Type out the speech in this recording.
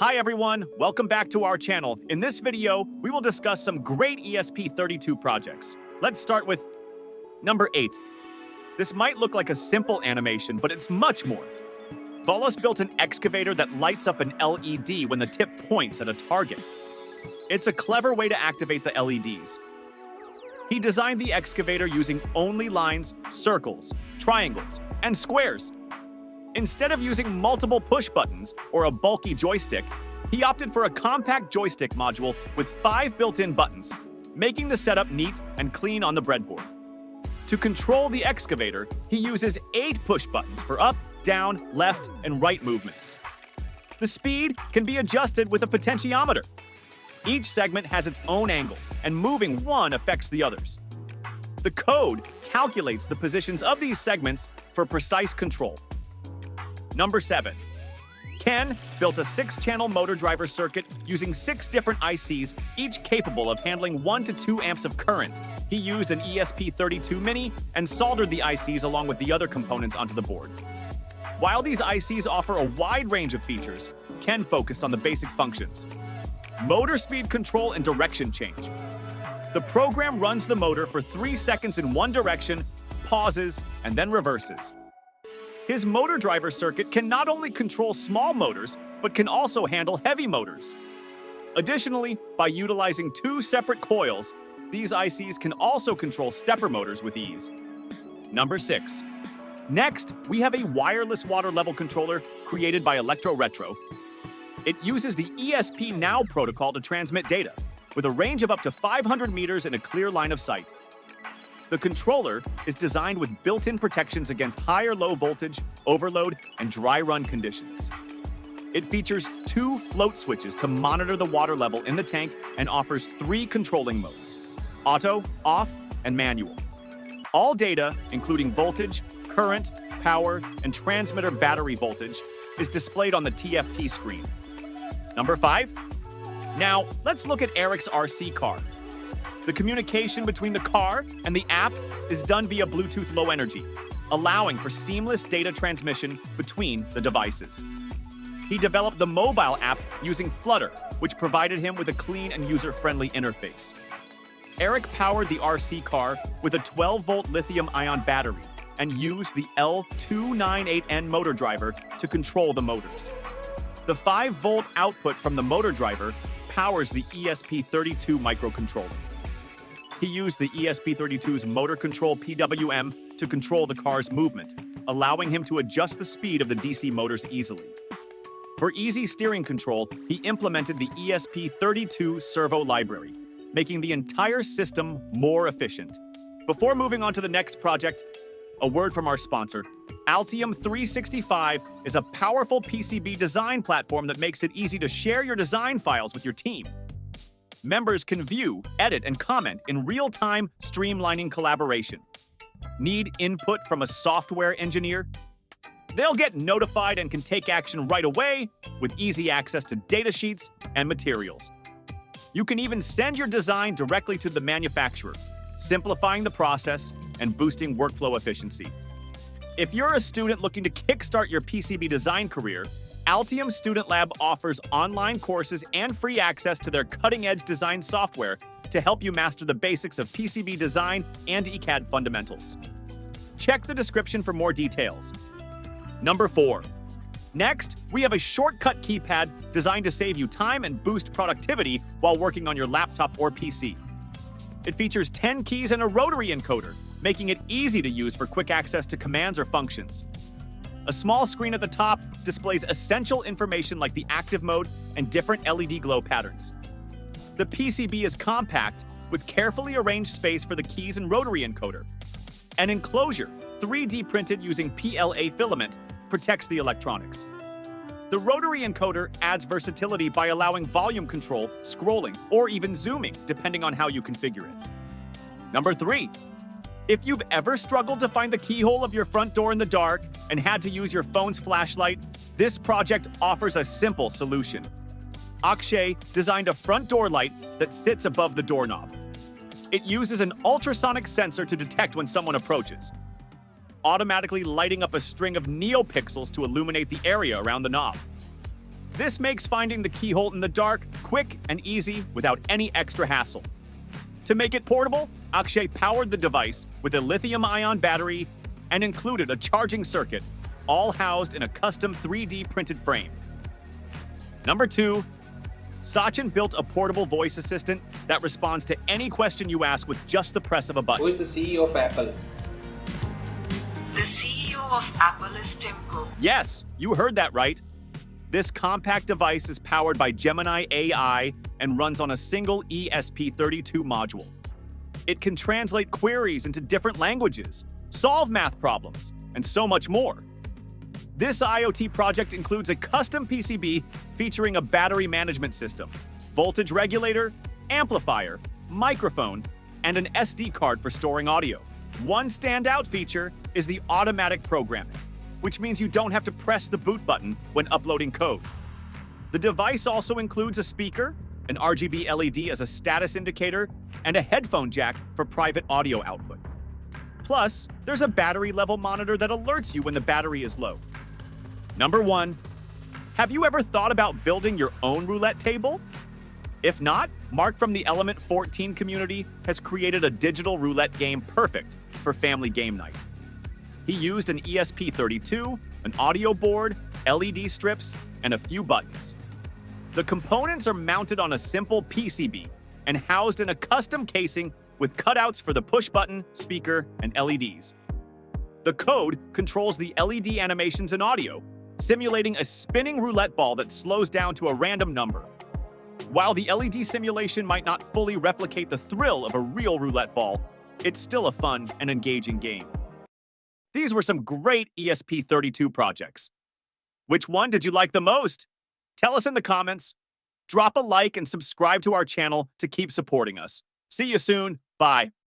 Hi everyone, welcome back to our channel. In this video, we will discuss some great ESP32 projects. Let's start with number 8. This might look like a simple animation, but it's much more. Volos built an excavator that lights up an LED when the tip points at a target. It's a clever way to activate the LEDs. He designed the excavator using only lines, circles, triangles, and squares. Instead of using multiple push buttons or a bulky joystick, he opted for a compact joystick module with 5 built-in buttons, making the setup neat and clean on the breadboard. To control the excavator, he uses 8 push buttons for up, down, left, and right movements. The speed can be adjusted with a potentiometer. Each segment has its own angle, and moving one affects the others. The code calculates the positions of these segments for precise control. Number 7. Ken built a 6-channel motor driver circuit using 6 different ICs, each capable of handling 1 to 2 amps of current. He used an ESP32 mini and soldered the ICs along with the other components onto the board. While these ICs offer a wide range of features, Ken focused on the basic functions: motor speed control and direction change. The program runs the motor for 3 seconds in one direction, pauses, and then reverses. His motor driver circuit can not only control small motors, but can also handle heavy motors. Additionally, by utilizing 2 separate coils, these ICs can also control stepper motors with ease. Number 6. Next, we have a wireless water level controller created by Electro Retro. It uses the ESP Now protocol to transmit data, with a range of up to 500 meters in a clear line of sight. The controller is designed with built-in protections against high or low voltage, overload, and dry run conditions. It features 2 float switches to monitor the water level in the tank and offers 3 controlling modes: auto, off, and manual. All data, including voltage, current, power, and transmitter battery voltage, is displayed on the TFT screen. Number 5. Now, let's look at Eric's RC car. The communication between the car and the app is done via Bluetooth Low Energy, allowing for seamless data transmission between the devices. He developed the mobile app using Flutter, which provided him with a clean and user-friendly interface. Eric powered the RC car with a 12-volt lithium-ion battery and used the L298N motor driver to control the motors. The 5-volt output from the motor driver powers the ESP32 microcontroller. He used the ESP32's motor control PWM to control the car's movement, allowing him to adjust the speed of the DC motors easily. For easy steering control, he implemented the ESP32 servo library, making the entire system more efficient. Before moving on to the next project, a word from our sponsor. Altium 365 is a powerful PCB design platform that makes it easy to share your design files with your team. Members can view, edit, and comment in real-time, streamlining collaboration. Need input from a software engineer? They'll get notified and can take action right away with easy access to datasheets and materials. You can even send your design directly to the manufacturer, simplifying the process and boosting workflow efficiency. If you're a student looking to kickstart your PCB design career, Altium Student Lab offers online courses and free access to their cutting-edge design software to help you master the basics of PCB design and ECAD fundamentals. Check the description for more details. Number 4. Next, we have a shortcut keypad designed to save you time and boost productivity while working on your laptop or PC. It features 10 keys and a rotary encoder, making it easy to use for quick access to commands or functions. A small screen at the top displays essential information like the active mode and different LED glow patterns. The PCB is compact, with carefully arranged space for the keys and rotary encoder. An enclosure, 3D printed using PLA filament, protects the electronics. The rotary encoder adds versatility by allowing volume control, scrolling, or even zooming, depending on how you configure it. Number 3. If you've ever struggled to find the keyhole of your front door in the dark and had to use your phone's flashlight, this project offers a simple solution. Akshay designed a front door light that sits above the doorknob. It uses an ultrasonic sensor to detect when someone approaches, automatically lighting up a string of neopixels to illuminate the area around the knob. This makes finding the keyhole in the dark quick and easy without any extra hassle. To make it portable, Akshay powered the device with a lithium-ion battery and included a charging circuit, all housed in a custom 3D printed frame. Number 2, Sachin built a portable voice assistant that responds to any question you ask with just the press of a button. Who is the CEO of Apple? The CEO of Apple is Tim Cook. Yes, you heard that right. This compact device is powered by Gemini AI and runs on a single ESP32 module. It can translate queries into different languages, solve math problems, and so much more. This IoT project includes a custom PCB featuring a battery management system, voltage regulator, amplifier, microphone, and an SD card for storing audio. One standout feature is the automatic programming, which means you don't have to press the boot button when uploading code. The device also includes a speaker, an RGB LED as a status indicator, and a headphone jack for private audio output. Plus, there's a battery level monitor that alerts you when the battery is low. Number 1, have you ever thought about building your own roulette table? If not, Mark from the Element 14 community has created a digital roulette game perfect for family game night. He used an ESP32, an audio board, LED strips, and a few buttons. The components are mounted on a simple PCB and housed in a custom casing with cutouts for the push button, speaker, and LEDs. The code controls the LED animations and audio, simulating a spinning roulette ball that slows down to a random number. While the LED simulation might not fully replicate the thrill of a real roulette ball, it's still a fun and engaging game. These were some great ESP32 projects. Which one did you like the most? Tell us in the comments. Drop a like and subscribe to our channel to keep supporting us. See you soon. Bye.